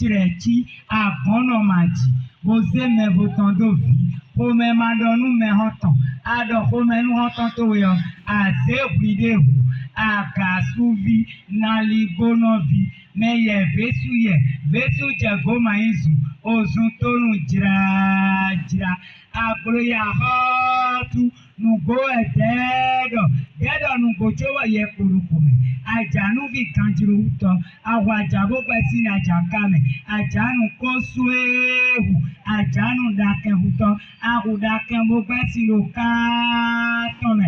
Tirechi, Abonomadi, Bose Mevotandovi, Home Madonu Mehoton, Ado Homenu Hotontoyo, Azewidehu, Akasuvi, Naligonovi, Meye Vesu Jagoma Izu, Ozuntonu Jira, Abroya Hatu, Nugo Ededo, Dedo Nugo Joa Yekurukume, Ajanu Vikanjiru Uto, Awajabo Besi Ajakame, Ajanu Kosuehu, Ajanu Dake Uto, Ahudake Mobesi Lokatome,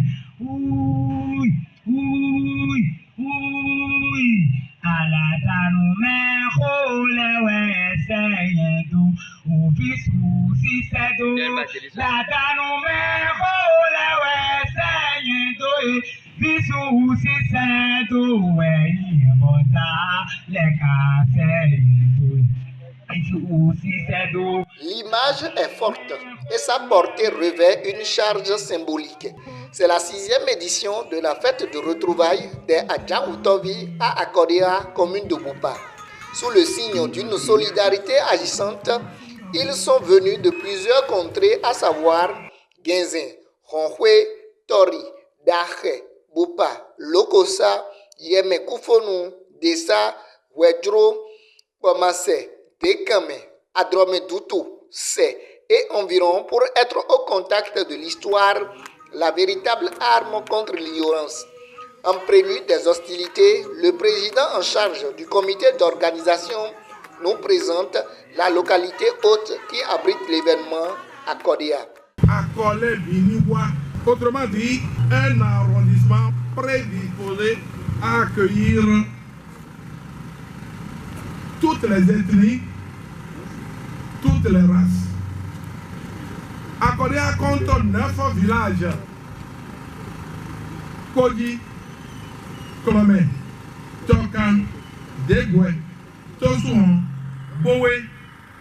Aladanu me holewe seyedu uvisu sisedu Ladanu me holewe seyedu visu sisedu we yemota leka seyedu. L'image est forte et sa portée revêt une charge symbolique. C'est la 6e édition de la fête de retrouvailles des Adjamoutovi à Akodia, commune de Boupa. Sous le signe d'une solidarité agissante, ils sont venus de plusieurs contrées, à savoir Guinzin, Ronhwe, Tori, Dahe, Boupa, Lokosa, Yeme Koufonou, Dessa, Wedro, Kwamase, Dekame, Adrome Doutou, C'est et environ pour être au contact de l'histoire, la véritable arme contre l'ignorance. En prélude des hostilités, le président en charge du comité d'organisation nous présente la localité haute qui abrite l'événement à Kodea. Akole Biniwa, autrement dit, un arrondissement prédisposé à accueillir toutes les ethnies, toutes les races. Akodea compte 9 villages. Kodi, Kolome, Tokan, Degwe, Tosuon, Bowe,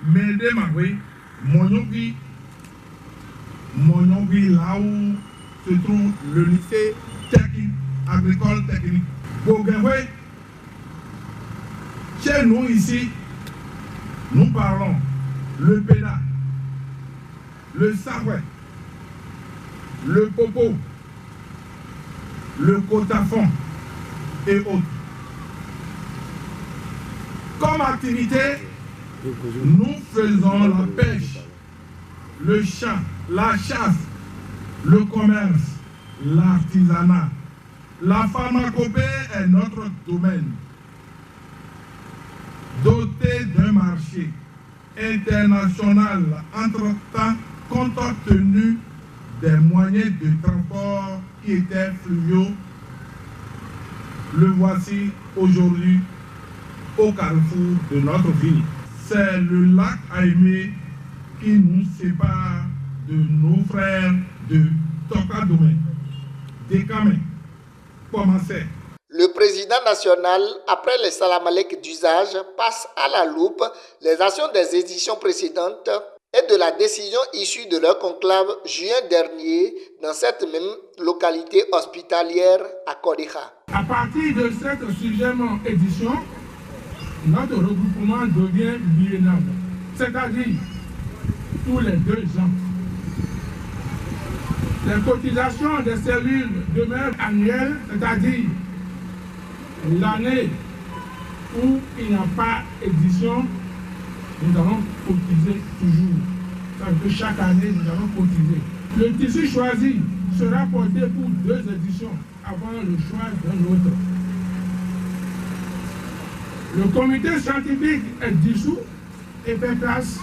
Medemawe, Monyogi, là où se trouve le lycée technique, agricole technique. Bogewe, chez nous ici, nous parlons le Péda, le Sahwe, le Popo, le Kotafon et autres. Comme activité, nous faisons la pêche, le champ, la chasse, le commerce, l'artisanat. La pharmacopée est notre domaine. Doté d'un marché international entre-temps, compte tenu des moyens de transport qui étaient fluviaux, le voici aujourd'hui au carrefour de notre ville. C'est le lac Aimé qui nous sépare de nos frères de Tokadomé, Dekame, Komassé. Le président national, après les salamalek d'usage, passe à la loupe les actions des éditions précédentes et de la décision issue de leur conclave juin dernier dans cette même localité hospitalière à Kodéha. À partir de cette 6e édition, notre regroupement devient biennal, c'est-à-dire tous les 2 ans. Les cotisations des cellules demeurent annuelles, c'est-à-dire l'année où il n'y a pas d'édition, nous allons cotiser toujours. Ça veut dire que chaque année, nous allons cotiser. Le tissu choisi sera porté pour 2 éditions avant le choix d'un autre. Le comité scientifique est dissous et fait place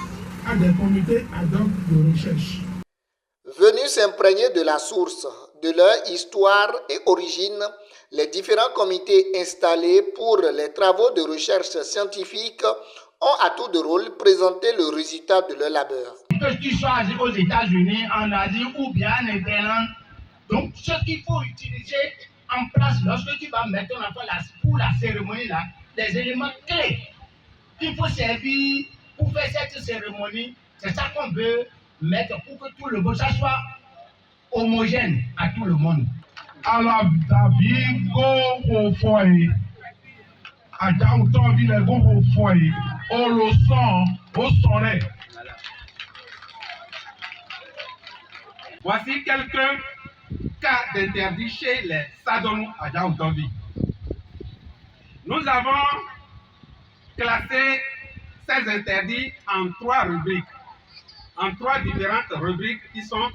à des comités ad hoc de recherche. Venus s'imprégner de la source, de leur histoire et origine, les différents comités installés pour les travaux de recherche scientifique ont à tour de rôle présenté le résultat de leur labeur. Que tu sois aux États-Unis, en Asie ou bien en Irlande, donc ce qu'il faut utiliser en place lorsque tu vas mettre ton enfant pour la cérémonie là, les éléments clés qu'il faut servir pour faire cette cérémonie, c'est ça qu'on veut mettre pour que tout le monde, ça soit homogène à tout le monde. Alors, David, go au foyer. Adjaoutovi les bons au foyer, on le sent, au sonnet. Voici quelques cas d'interdits chez les Sadonou Adjaoutovi. Nous avons classé ces interdits en 3 rubriques, en 3 différentes rubriques qui sont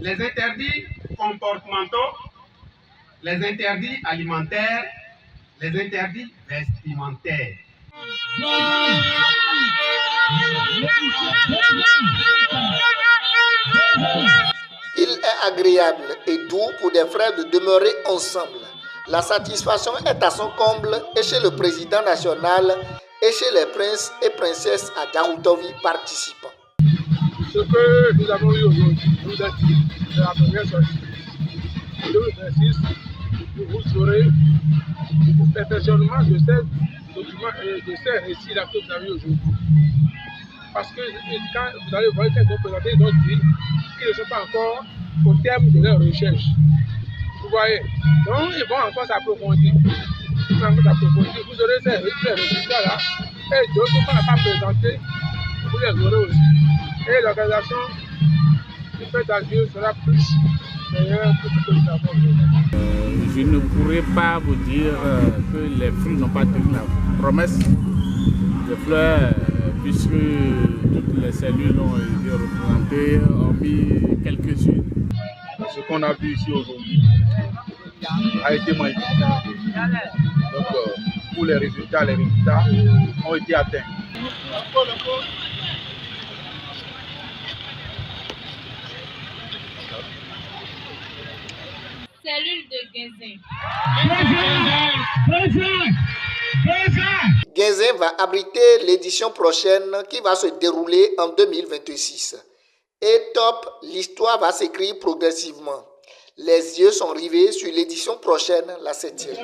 les interdits comportementaux, les interdits alimentaires, les interdits vestimentaires. Il est agréable et doux pour des frères de demeurer ensemble. La satisfaction est à son comble et chez le président national et chez les princes et princesses Adjaoutovi participants. Ce que nous avons eu aujourd'hui, vous êtes de la première sortie. Je vous insiste, vous saurez le perfectionnement de ces documents et de ces récits-là que vous avez aujourd'hui. Parce que quand vous allez voir qu'ils vont présenter d'autres villes, ils ne sont pas encore au terme de leur recherche. Vous voyez? Donc, ils vont encore s'approfondir. Vous aurez ces résultats-là et d'autres qu'on n'a pas présentés, vous les aurez aussi. Et l'organisation du fait d'adieu sera plus meilleure que ce que nous avons aujourd'hui. Je ne pourrais pas vous dire que les fruits n'ont pas tenu la promesse. Les fleurs, puisque toutes les cellules ont été représentées, ont mis quelques-unes. Ce qu'on a vu ici aujourd'hui a été magnifique. Donc, pour les résultats ont été atteints. Cellule de Guézin. Guézin va abriter l'édition prochaine qui va se dérouler en 2026. Et top, l'histoire va s'écrire progressivement. Les yeux sont rivés sur l'édition prochaine, la 7e.